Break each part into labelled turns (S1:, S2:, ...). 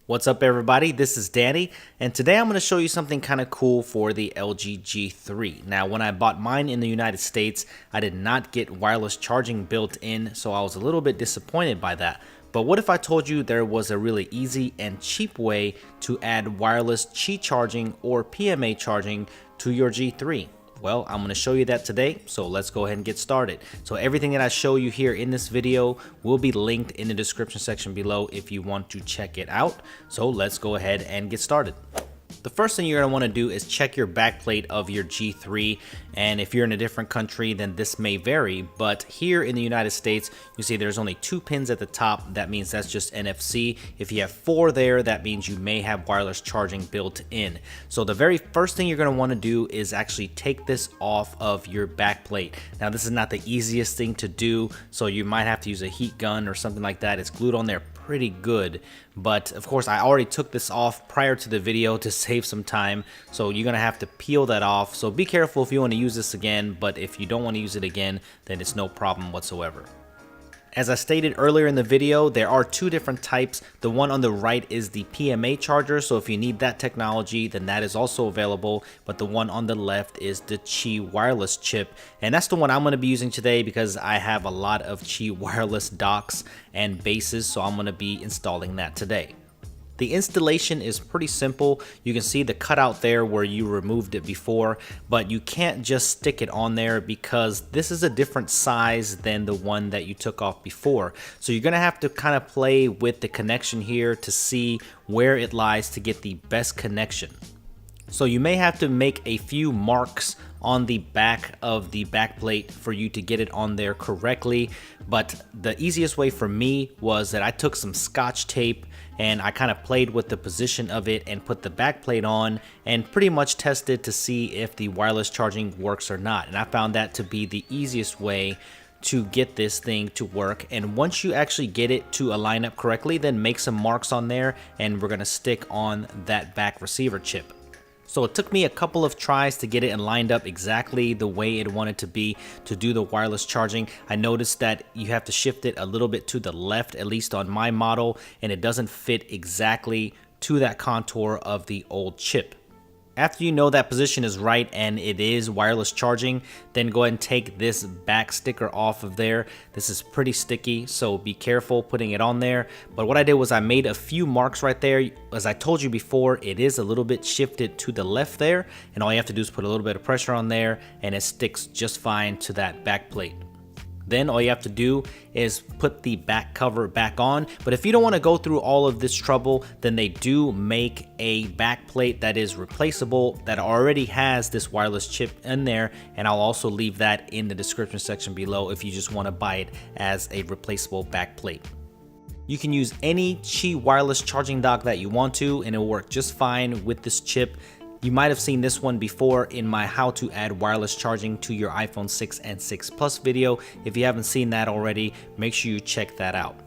S1: What's up everybody, this is Danny, and today I'm going to show you something kind of cool for the LG G3. Now when I bought mine in the United States, I did not get wireless charging built in, so I was a little bit disappointed by that. But what if I told you there was a really easy and cheap way to add wireless Qi charging or PMA charging to your G3? Well, I'm going to show you that today, so let's go ahead and get started. So everything that I show you here in this video will be linked in the description section below if you want to check it out. So let's go ahead and get started. The first thing you're going to want to do is check your backplate of your G3, and if you're in a different country then this may vary, but here in the United States you see there's only 2 pins at the top. That means that's just NFC. If you have 4 there, that means you may have wireless charging built in. So the very first thing you're going to want to do is actually take this off of your backplate. Now this is not the easiest thing to do, so you might have to use a heat gun or something like that. It's glued on there pretty good, but of course I already took this off prior to the video to save some time, so you're gonna have to peel that off. So be careful if you want to use this again, but if you don't want to use it again, then it's no problem whatsoever. As I stated earlier in the video, there are 2 different types. The one on the right is the PMA charger, so if you need that technology, then that is also available. But the one on the left is the Qi wireless chip, and that's the one I'm going to be using today because I have a lot of Qi wireless docks and bases, so I'm going to be installing that today. The installation is pretty simple. You can see the cutout there where you removed it before, but you can't just stick it on there because this is a different size than the one that you took off before. So you're gonna have to kind of play with the connection here to see where it lies to get the best connection. So you may have to make a few marks on the back of the backplate for you to get it on there correctly, but the easiest way for me was that I took some Scotch tape and I kind of played with the position of it and put the backplate on and pretty much tested to see if the wireless charging works or not, and I found that to be the easiest way to get this thing to work. And once you actually get it to align up correctly, then make some marks on there and we're gonna stick on that back receiver chip. So it took me a couple of tries to get it lined up exactly the way it wanted to be to do the wireless charging. I noticed that you have to shift it a little bit to the left, at least on my model, and it doesn't fit exactly to that contour of the old chip. After you know that position is right and it is wireless charging, then go ahead and take this back sticker off of there. This is pretty sticky, so be careful putting it on there. But what I did was I made a few marks right there. As I told you before, it is a little bit shifted to the left there, and all you have to do is put a little bit of pressure on there and it sticks just fine to that back plate. Then all you have to do is put the back cover back on. But if you don't want to go through all of this trouble, then they do make a back plate that is replaceable that already has this wireless chip in there, and I'll also leave that in the description section below if you just want to buy it as a replaceable back plate. You can use any Qi wireless charging dock that you want to, and it'll work just fine with this chip. You might have seen this one before in my how to add wireless charging to your iPhone 6 and 6 Plus video. If you haven't seen that already, make sure you check that out.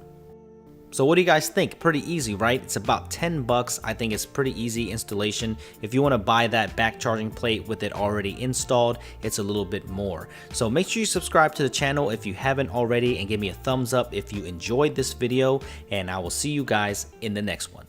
S1: So what do you guys think? Pretty easy, right? It's about 10 bucks. I think it's pretty easy installation. If you want to buy that back charging plate with it already installed, it's a little bit more. So make sure you subscribe to the channel if you haven't already, and give me a thumbs up if you enjoyed this video, and I will see you guys in the next one.